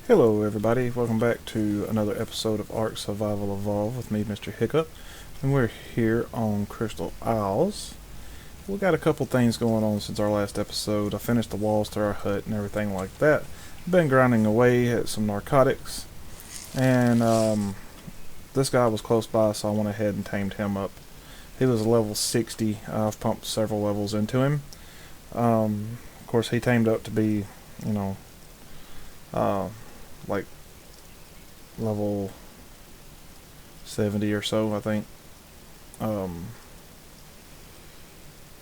Hello everybody, welcome back to another episode of Ark Survival Evolve with me, Mr. HickUp, and we're here on Crystal Isles. We got a couple things going on since our last episode. I finished the walls to our hut and everything like that. Been grinding away at some narcotics, and this guy was close by, so I went ahead and tamed him up. He was level 60. I've pumped several levels into him. Of course, he tamed up to be, like level 70 or so, I think.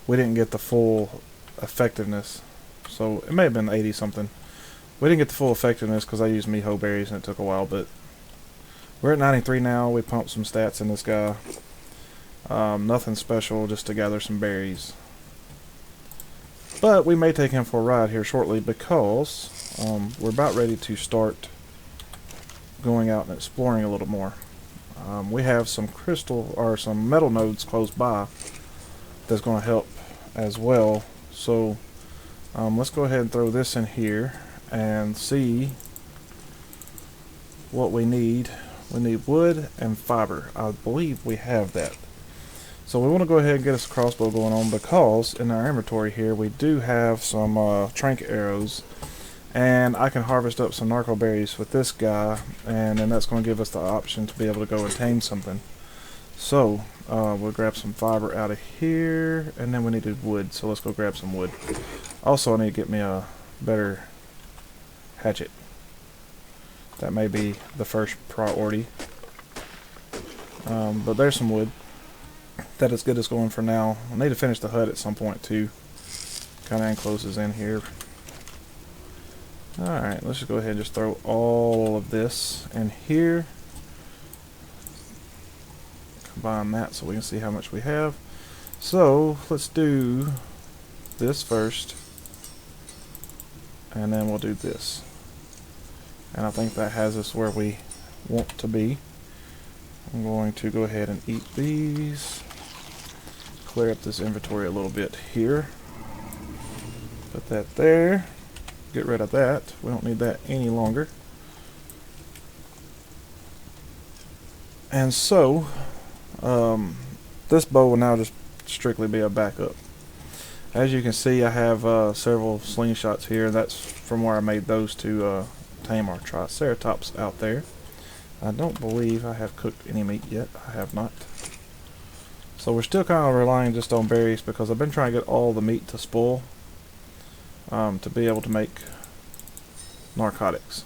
We didn't get the full effectiveness, so it may have been 80 something. We didn't get the full effectiveness because I used miho berries and it took a while, but we're at 93 now. We pumped some stats in this guy. Nothing special, just to gather some berries. But we may take him for a ride here shortly because we're about ready to start going out and exploring a little more. We have some crystal or some metal nodes close by that's going to help as well. So let's go ahead and throw this in here and see what we need. We need wood and fiber. I believe we have that. So we want to go ahead and get us a crossbow going on because in our inventory here we do have some trinket arrows, and I can harvest up some narco berries with this guy, and then that's going to give us the option to be able to go and tame something. So we'll grab some fiber out of here, and then we needed wood, so let's go grab some wood. Also, I need to get me a better hatchet. That may be the first priority. But there's some wood. That is good as going for now. I need to finish the hut at some point too. Kind of encloses in here. Alright, let's just go ahead and just throw all of this in here. Combine that so we can see how much we have. So let's do this first, and then we'll do this. And I think that has us where we want to be. I'm going to go ahead and eat these. Clear up this inventory a little bit here. Put that there. Get rid of that. We don't need that any longer. And so, this bow will now just strictly be a backup. As you can see, I have several slingshots here. That's from where I made those to tame our triceratops out there. I don't believe I have cooked any meat yet. I have not. So we're still kind of relying just on berries because I've been trying to get all the meat to spoil to be able to make narcotics.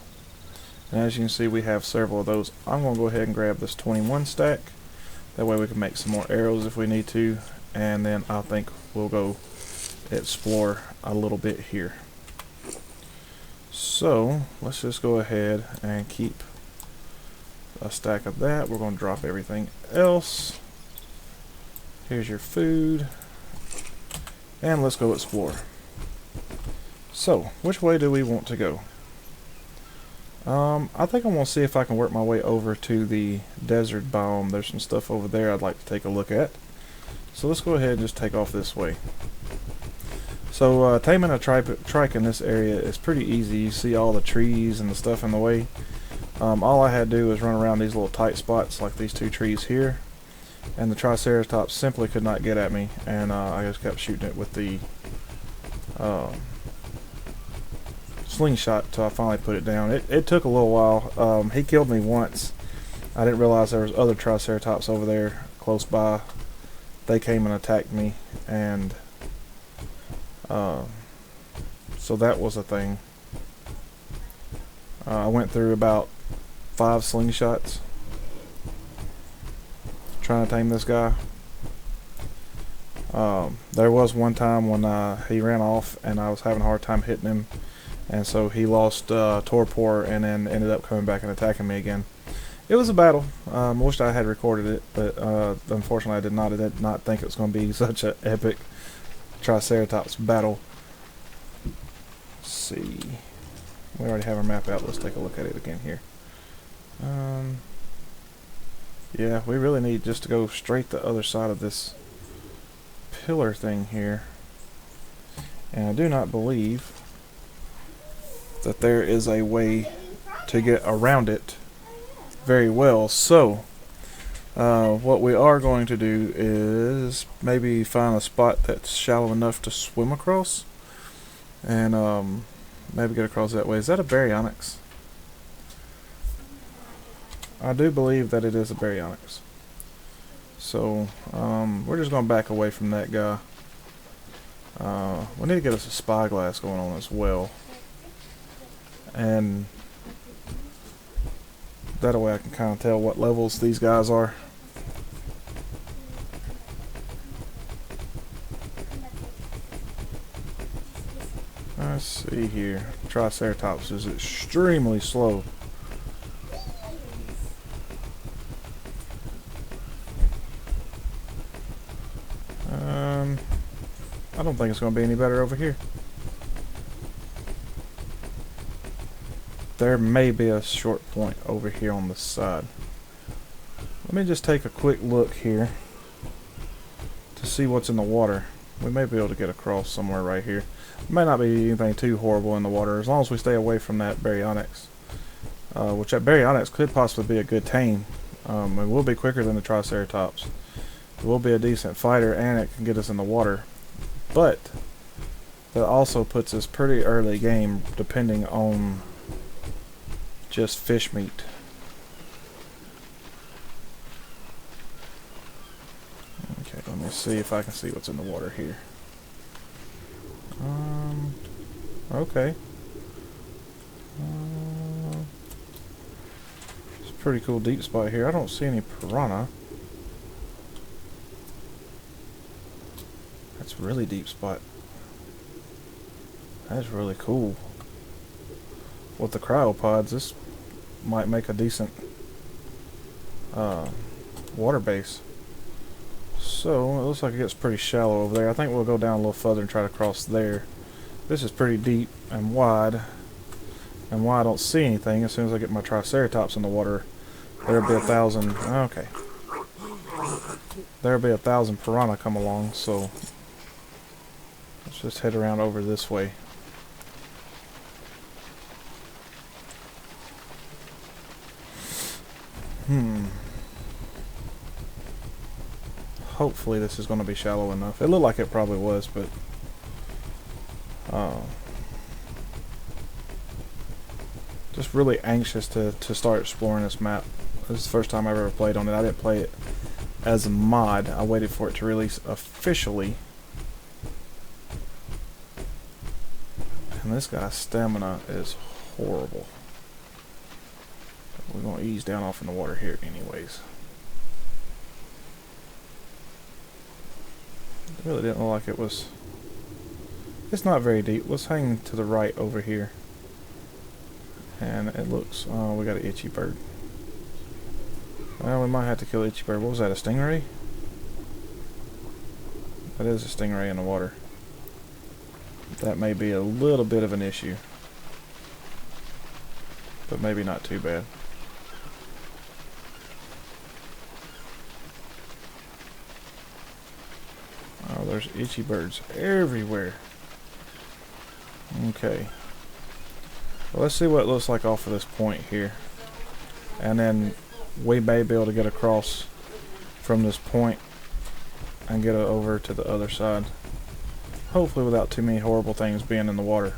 And as you can see, we have several of those. I'm going to go ahead and grab this 21 stack. That way we can make some more arrows if we need to. And then I think we'll go explore a little bit here. So let's just go ahead and keep a stack of that. We're going to drop everything else. Here's your food, and let's go explore. So which way do we want to go? I think I'm going to see if I can work my way over to the desert biome. There's some stuff over there I'd like to take a look at. So let's go ahead and just take off this way. So taming a trike in this area is pretty easy. You see all the trees and the stuff in the way. All I had to do was run around these little tight spots like these two trees here, and the triceratops simply could not get at me, and I just kept shooting it with the slingshot till I finally put it down. It took a little while. He killed me once. I didn't realize there was other triceratops over there close by. They came and attacked me, and so that was a thing. I went through about 5 slingshots trying to tame this guy. There was one time when he ran off and I was having a hard time hitting him, and so he lost torpor and then ended up coming back and attacking me again. It was a battle. I wished I had recorded it, but unfortunately I did not. I did not think it was going to be such an epic triceratops battle. Let's see. We already have our map out. Let's take a look at it again here. Yeah, we really need just to go straight the other side of this pillar thing here. And I do not believe that there is a way to get around it very well. So what we are going to do is maybe find a spot that's shallow enough to swim across, and maybe get across that way. Is that a baryonyx? I do believe that it is a baryonyx. So we're just going to back away from that guy. We need to get us a spyglass going on as well, and that way I can kind of tell what levels these guys are. Let's see here. Triceratops is extremely slow. I don't think it's going to be any better over here. There may be a short point over here on the side. Let me just take a quick look here to see what's in the water. We may be able to get across somewhere right here. It may not be anything too horrible in the water, as long as we stay away from that baryonyx. Which that baryonyx could possibly be a good tame. It will be quicker than the triceratops. It will be a decent fighter, and it can get us in the water. But that also puts us pretty early game, depending on just fish meat. Okay, let me see if I can see what's in the water here. Okay. It's a pretty cool deep spot here. I don't see any piranha. That's a really deep spot. That's really cool. With the cryopods, this might make a decent water base. So it looks like it gets pretty shallow over there. I think we'll go down a little further and try to cross there. This is pretty deep and wide, and why I don't see anything. As soon as I get my triceratops in the water, there'll be 1,000. Okay, there'll be 1,000 piranha come along. So let's just head around over this way. Hopefully this is going to be shallow enough. It looked like it probably was, but just really anxious to start exploring this map. This is the first time I've ever played on it. I didn't play it as a mod. I waited for it to release officially. And this guy's stamina is horrible. We're going to ease down off in the water here anyways. It really didn't look like it was... It's not very deep. Let's hang to the right over here. And it looks... Oh, we got an itchy bird. Well, we might have to kill itchy bird. What was that, a stingray? That is a stingray in the water. That may be a little bit of an issue. But maybe not too bad. Oh, there's itchy birds everywhere. Okay. Well, let's see what it looks like off of this point here. And then we may be able to get across from this point and get over to the other side. Hopefully without too many horrible things being in the water.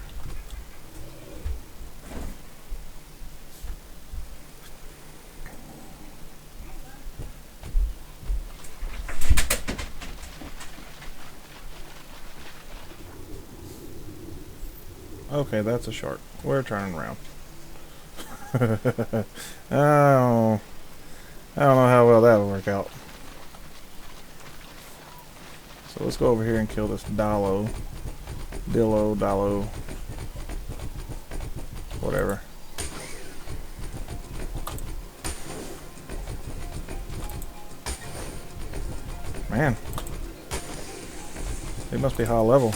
Okay, that's a shark. We're turning around. Oh, I don't know how well that'll work out. So let's go over here and kill this Dillo, whatever. Man, it must be high level.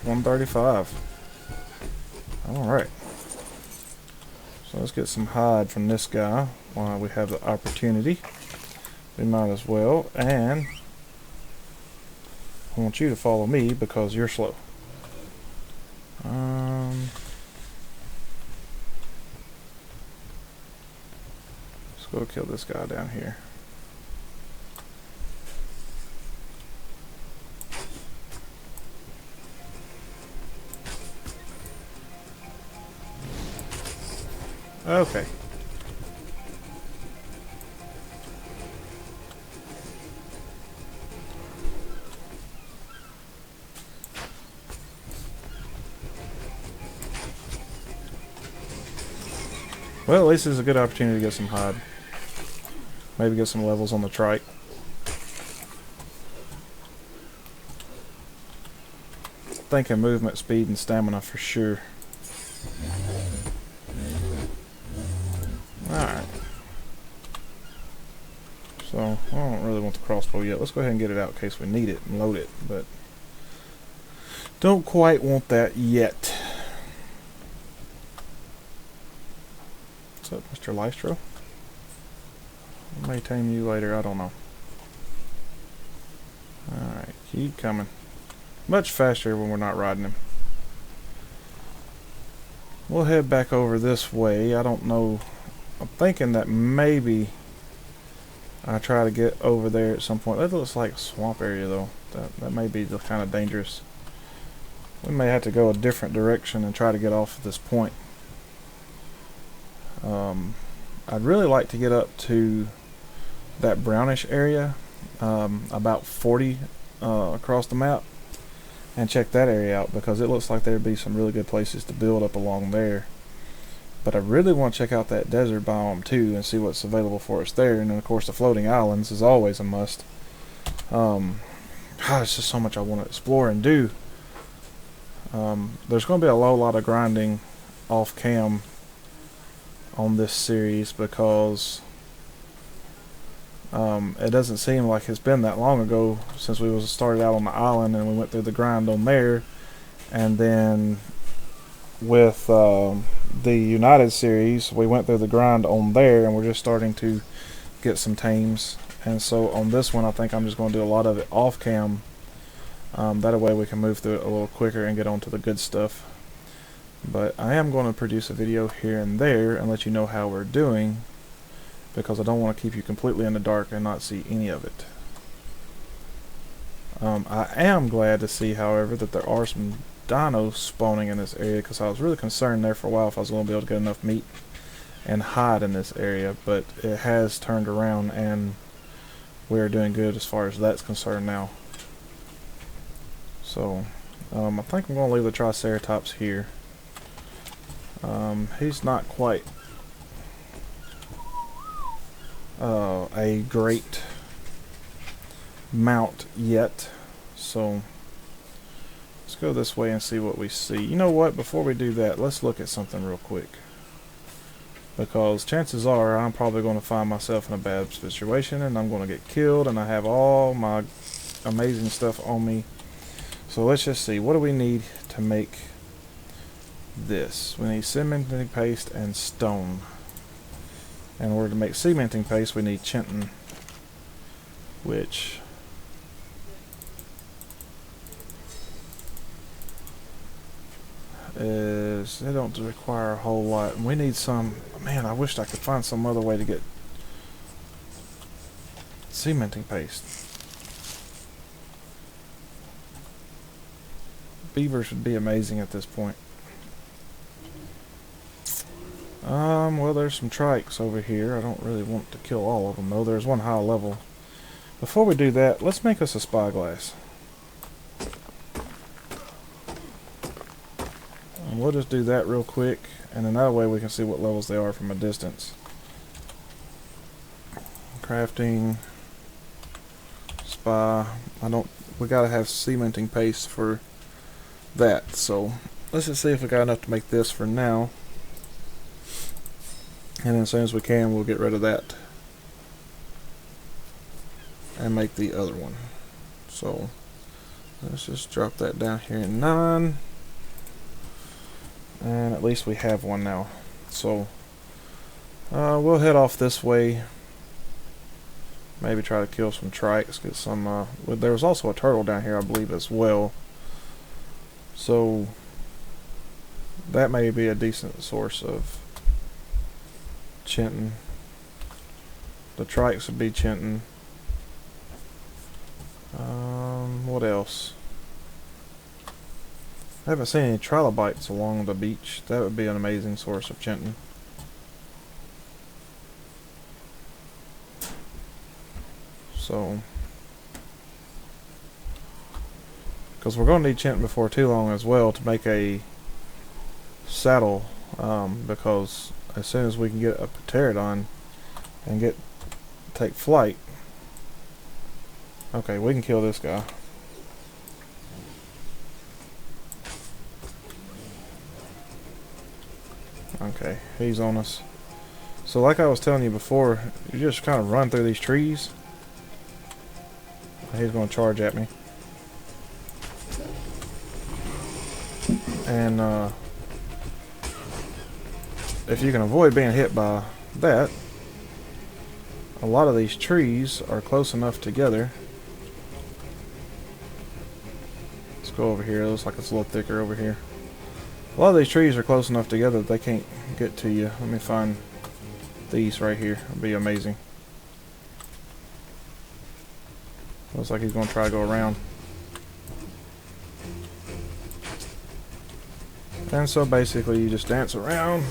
135. Alright. So let's get some hide from this guy while we have the opportunity. We might as well. And I want you to follow me because you're slow. go kill this guy down here. Okay. Well, at least it's a good opportunity to get some hide. Maybe get some levels on the trike. Thinking movement, speed, and stamina for sure. Alright. So, I don't really want the crossbow yet. Let's go ahead and get it out in case we need it and load it, but don't quite want that yet. What's up, Mr. Lystro? I may tame you later, I don't know. Alright, keep coming. Much faster when we're not riding him. We'll head back over this way. I don't know. I'm thinking that maybe I try to get over there at some point. That looks like a swamp area though. That may be kind of dangerous. We may have to go a different direction and try to get off at this point. I'd really like to get up to that brownish area, about 40 across the map, and check that area out because it looks like there'd be some really good places to build up along there. But I really want to check out that desert biome too and see what's available for us there. And then of course the floating islands is always a must. There's just so much I want to explore and do. There's going to be a lot of grinding off cam on this series because it doesn't seem like it's been that long ago since we started out on the island and we went through the grind on there, and then with the United series we went through the grind on there and we're just starting to get some tames. And so on this one I think I'm just going to do a lot of it off cam, that way we can move through it a little quicker and get on to the good stuff. But I am going to produce a video here and there and let you know how we're doing, because I don't want to keep you completely in the dark and not see any of it. I am glad to see, however, that there are some dinos spawning in this area, because I was really concerned there for a while if I was going to be able to get enough meat and hide in this area, but it has turned around and we're doing good as far as that's concerned now. So I think I'm going to leave the Triceratops here. He's not quite a great mount yet, so let's go this way and see what we see. You know what, before we do that, let's look at something real quick, because chances are I'm probably going to find myself in a bad situation and I'm going to get killed and I have all my amazing stuff on me. So let's just see, what do we need to make this? We need cementing paste and stone. In order to make cementing paste we need chitin, which is, they don't require a whole lot. We need some, man, I wished I could find some other way to get cementing paste. Beavers would be amazing at this point. Well, there's some trikes over here. I don't really want to kill all of them though. There's one high level. Before we do that, let's make us a spyglass. And we'll just do that real quick, and then that way we can see what levels they are from a distance. Crafting, spy. We gotta have cementing paste for that. So let's just see if we got enough to make this for now. And then as soon as we can, we'll get rid of that and make the other one. So let's just drop that down here in 9, and at least we have one now. So we'll head off this way, maybe try to kill some trikes, get some there was also a turtle down here I believe as well, so that may be a decent source of chitin. The trikes would be chinting. What else? I haven't seen any trilobites along the beach. That would be an amazing source of chinting. So, because we're going to need chinting before too long as well to make a saddle, because as soon as we can get a pterodon and take flight. Okay, we can kill this guy. Okay, he's on us. So like I was telling you before, you just kind of run through these trees. He's going to charge at me. And if you can avoid being hit by that, a lot of these trees are close enough together. Let's go over here. It looks like it's a little thicker over here. A lot of these trees are close enough together that they can't get to you. Let me find these right here. It'll be amazing. Looks like he's going to try to go around. And so basically you just dance around.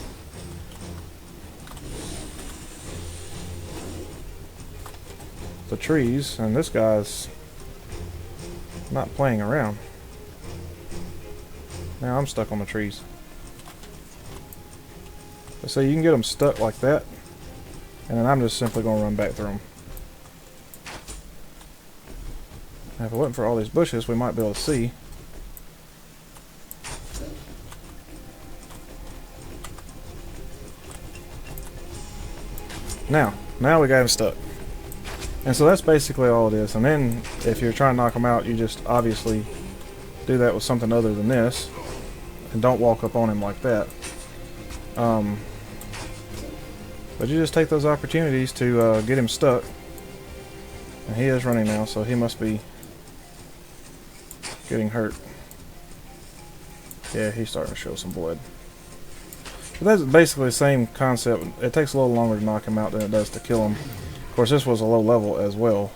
The trees, and this guy's not playing around. Now I'm stuck on the trees. So you can get them stuck like that, and then I'm just simply going to run back through them. Now, if it wasn't for all these bushes, we might be able to see. Now we got him stuck. And so that's basically all it is. And then if you're trying to knock them out, you just obviously do that with something other than this. And don't walk up on him like that. But you just take those opportunities to get him stuck. And he is running now, so he must be getting hurt. Yeah, he's starting to show some blood. But that's basically the same concept. It takes a little longer to knock him out than it does to kill him. Of course, this was a low level as well.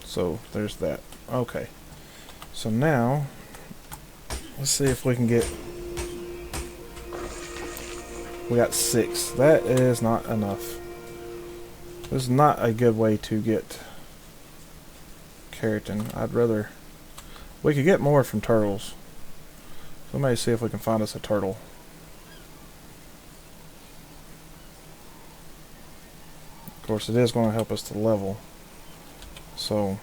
So there's that. Okay. So now, let's see if we can get... We got 6. That is not enough. This is not a good way to get keratin. I'd rather... We could get more from turtles. So maybe see if we can find us a turtle. Of course, it is going to help us to level. So,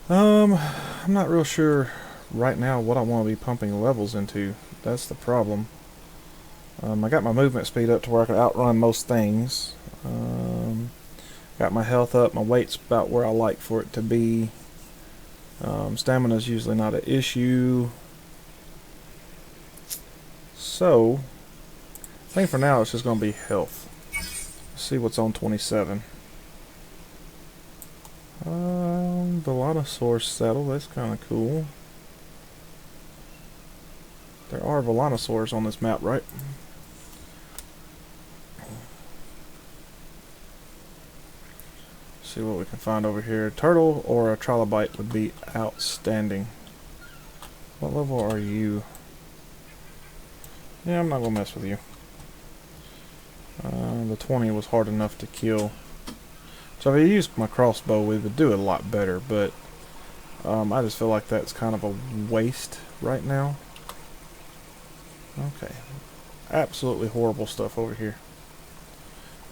I'm not real sure right now what I want to be pumping levels into. That's the problem. I got my movement speed up to where I can outrun most things. Got my health up. My weight's about where I like for it to be. Stamina's usually not an issue. So, I think for now it's just going to be health. Let's see what's on 27. Volanosaurus saddle, that's kind of cool. There are Volanosaurs on this map, right? See what we can find over here. Turtle or a trilobite would be outstanding. What level are you? Yeah, I'm not gonna mess with you. The 20 was hard enough to kill. So if I used my crossbow, we would do it a lot better, but I just feel like that's kind of a waste right now. Okay. Absolutely horrible stuff over here.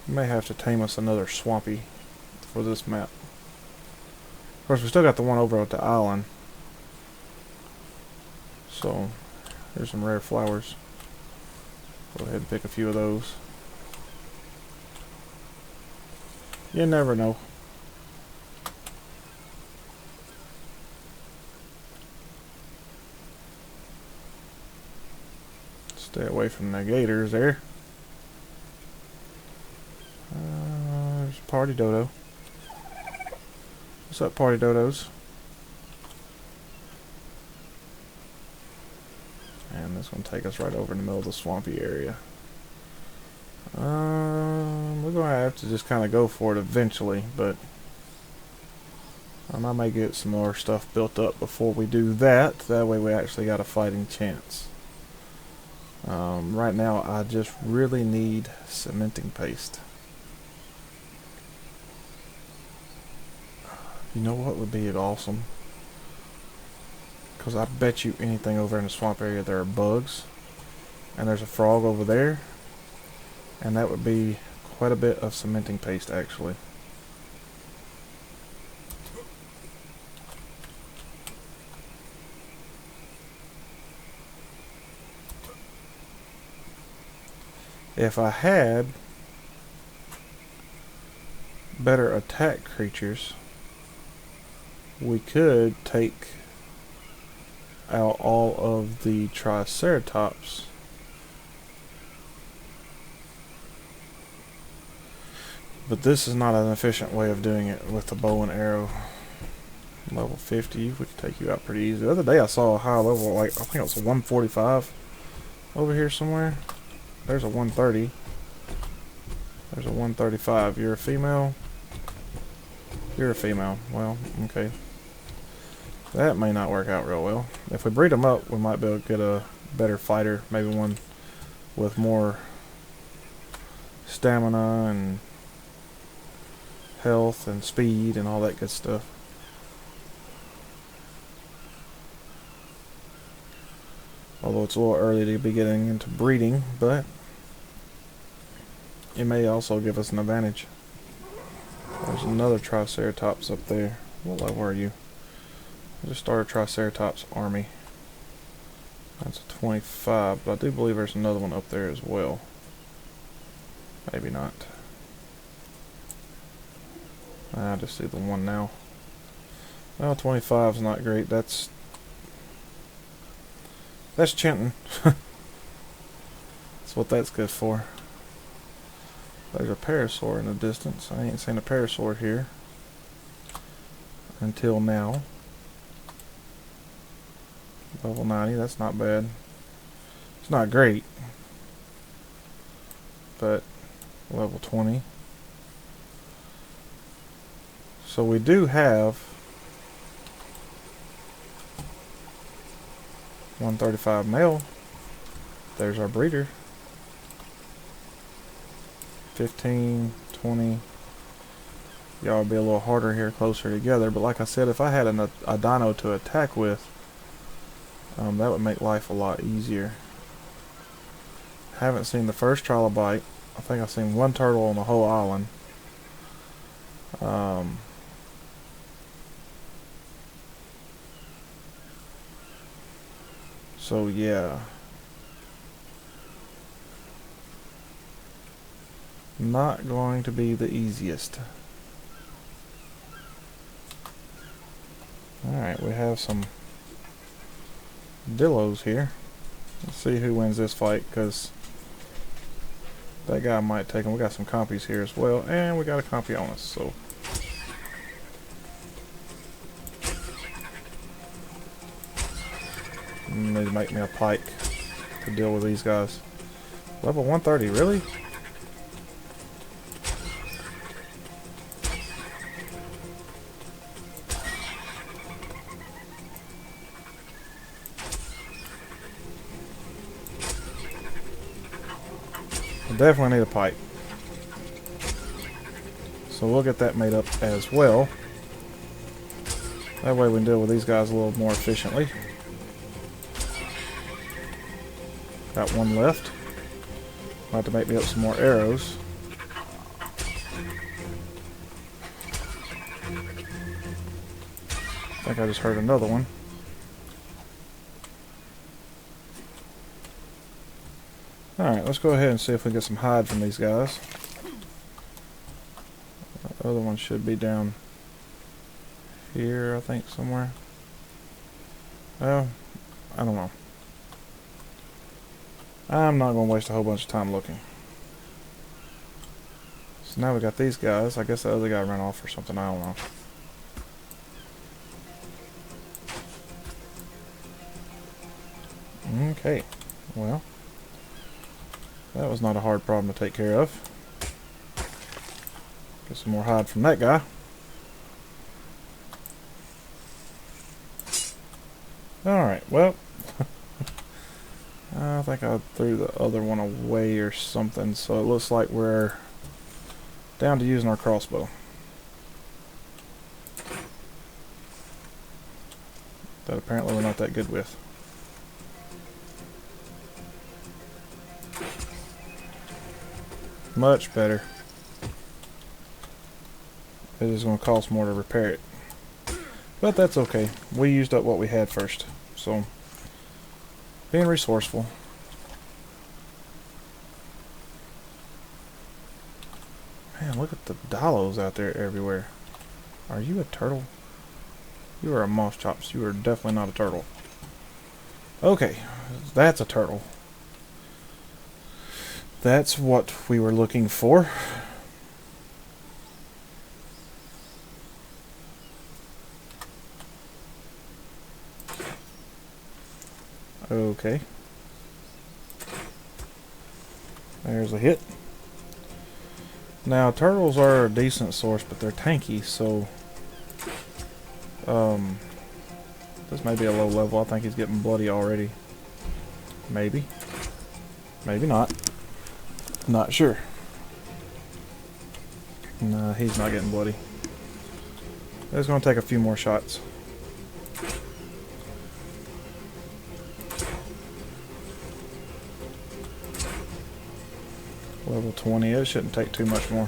We may have to tame us another swampy for this map. Of course, we still got the one over at the island. So, here's some rare flowers. Go ahead and pick a few of those. You never know. Stay away from the gators there. There's Party Dodo. What's up, Party Dodos? And this one take us right over in the middle of the swampy area. We're gonna have to just kind of go for it eventually, but I may get some more stuff built up before we do that. That way we actually got a fighting chance. Right now I just really need cementing paste. You know what would be awesome? Because I bet you anything over in the swamp area there are bugs. And there's a frog over there. And that would be quite a bit of cementing paste actually. If I had better attack creatures, we could take out all of the Triceratops. But this is not an efficient way of doing it with the bow and arrow. Level 50, we could take you out pretty easy. The other day I saw a high level, like I think it was a 145 over here somewhere. There's a 130. There's a 135. You're a female? You're a female. Well, okay. That may not work out real well. If we breed them up, we might be able to get a better fighter. Maybe one with more stamina and health and speed and all that good stuff. Although it's a little early to be getting into breeding, but it may also give us an advantage. There's another Triceratops up there. What level are you? I just started a Triceratops army. That's a 25, but I do believe there's another one up there as well. Maybe not. I just see the one now. Well, 25 is not great. That's chanting. That's what that's good for. There's a parasaur in the distance. I ain't seen a parasaur here until now. Level 90, that's not bad. It's not great, but level 20. So we do have 135 male. There's our breeder. 15, 20. Y'all would be a little harder here, closer together. But like I said, if I had a dino to attack with, that would make life a lot easier. Haven't seen the first trilobite. I think I've seen one turtle on the whole island. So yeah. Not going to be the easiest. Alright, we have some Dillos here. Let's see who wins this fight, because that guy might take him. We got some compies here as well, and we got a compy on us, so. Need to make me a pike to deal with these guys. Level 130, really? I definitely need a pike. So we'll get that made up as well. That way we can deal with these guys a little more efficiently. Got one left. I'll have to make me up some more arrows. I think I just heard another one. Alright, let's go ahead and see if we can get some hide from these guys. The other one should be down here, I think, somewhere. Well, I don't know. I'm not going to waste a whole bunch of time looking. So now we got these guys. I guess the other guy ran off or something. I don't know. Okay. Well. That was not a hard problem to take care of. Get some more hide from that guy. Alright, well, I think I threw the other one away or something, so it looks like we're down to using our crossbow. That apparently we're not that good with. Much better. It is going to cost more to repair it. But that's okay. We used up what we had first. So, being resourceful. Man, look at the Dillos out there everywhere. Are you a turtle? You are a moss chops. You are definitely not a turtle. Okay, that's a turtle. That's what we were looking for. Okay. There's a hit. Now, turtles are a decent source, but they're tanky, so... this may be a low level. I think he's getting bloody already. Maybe. Maybe not. Not sure. No, he's not getting bloody. It's going to take a few more shots. Level 20, it shouldn't take too much more.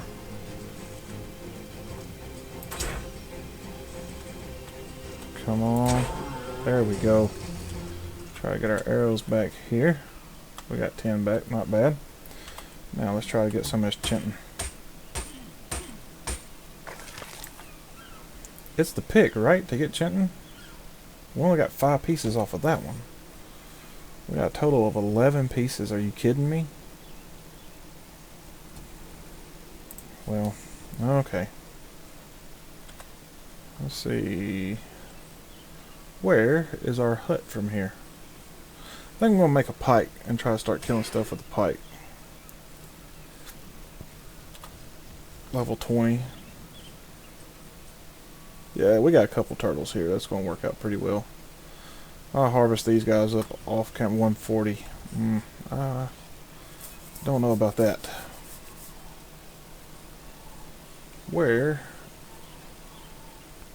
Come on. There we go. Try to get our arrows back here. We got 10 back, not bad. Now let's try to get some of this chinton. It's the pick, right, to get chinton? We only got 5 pieces off of that one. We got a total of 11 pieces. Are you kidding me? Well, okay. Let's see. Where is our hut from here? I think I'm going to make a pike and try to start killing stuff with the pike. Level 20. Yeah, we got a couple turtles here. That's going to work out pretty well. I'll harvest these guys up off camp 140. Don't know about that. Where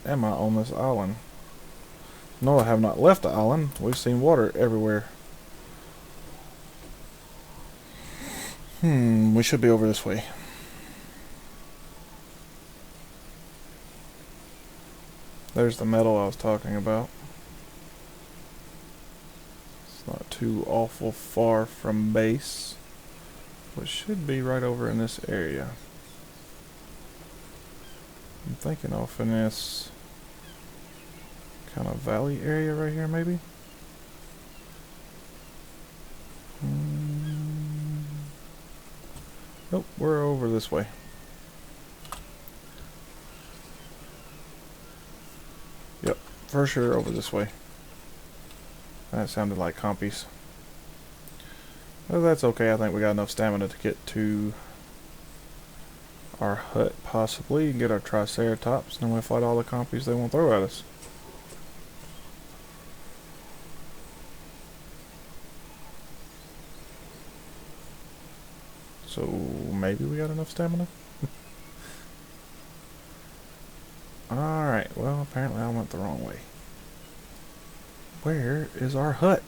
am I on this island? No, I have not left the island. We've seen water everywhere. We should be over this way. There's the metal I was talking about. It's not too awful far from base. But it should be right over in this area. I'm thinking off in this kind of valley area right here, maybe? Nope, we're over this way. Yep, for sure over this way. That sounded like compies. Well, that's okay. I think we got enough stamina to get to our hut, possibly, and get our triceratops, and then we'll fight all the compies they won't throw at us. So maybe we got enough stamina? Alright, well apparently I went the wrong way. Where is our hut?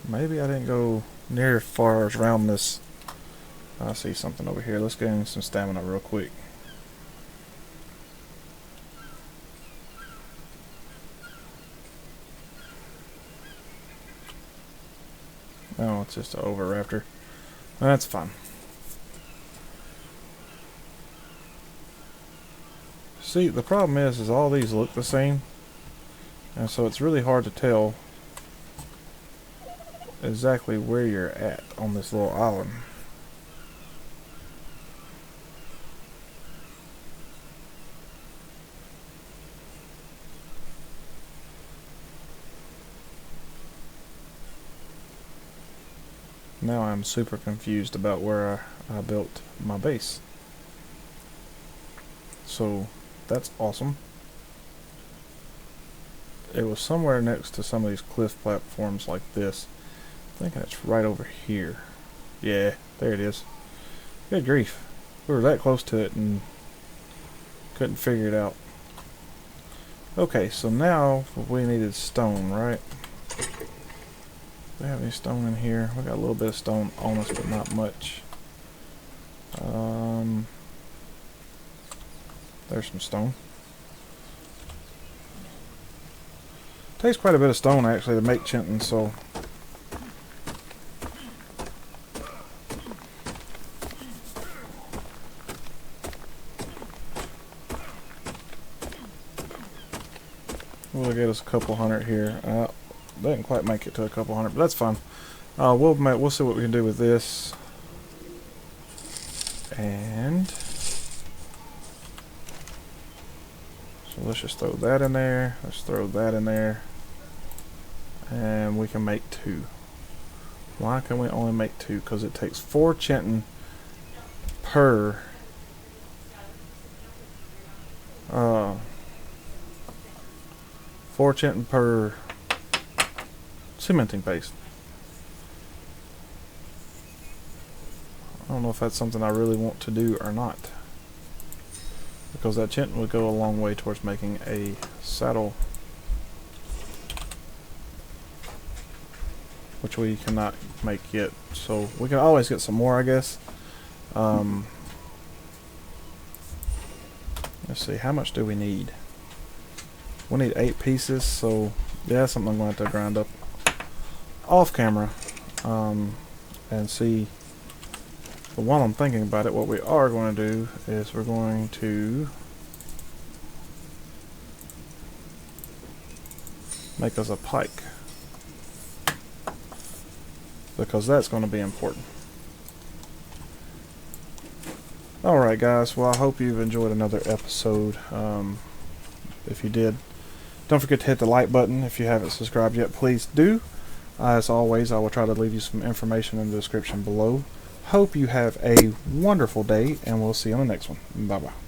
Maybe I didn't go near as far as around this. I see something over here. Let's get in some stamina real quick. Oh, it's just an Oviraptor. That's fine. See, the problem is all these look the same, and so it's really hard to tell exactly where you're at on this little island. Now I'm super confused about where I built my base. So that's awesome. It was somewhere next to some of these cliff platforms like this. I think it's right over here. Yeah, there it is. Good grief. We were that close to it and couldn't figure it out. Okay, so now we needed stone, right? Do we have any stone in here? We got a little bit of stone on us, but not much. There's some stone. Takes quite a bit of stone actually to make chinton, so we'll get us a couple hundred here. Didn't quite make it to a couple hundred, but that's fine. We'll see what we can do with this. And so let's just throw that in there. Let's throw that in there. And we can make 2. Why can we only make 2? Because it takes 4 chinton per 4 chinton per cementing paste. I don't know if that's something I really want to do or not, because that chinton would go a long way towards making a saddle, which we cannot make yet. So we can always get some more, I guess. Let's see, how much do we need? We need 8 pieces, so yeah, that's something I'm going to have to grind up off camera and see. But while I'm thinking about it, what we are going to do is we're going to make us a pike, because that's going to be important. Alright guys, well I hope you've enjoyed another episode. If you did, don't forget to hit the like button. If you haven't subscribed yet, please do. As always, I will try to leave you some information in the description below. Hope you have a wonderful day, and we'll see you on the next one. Bye bye.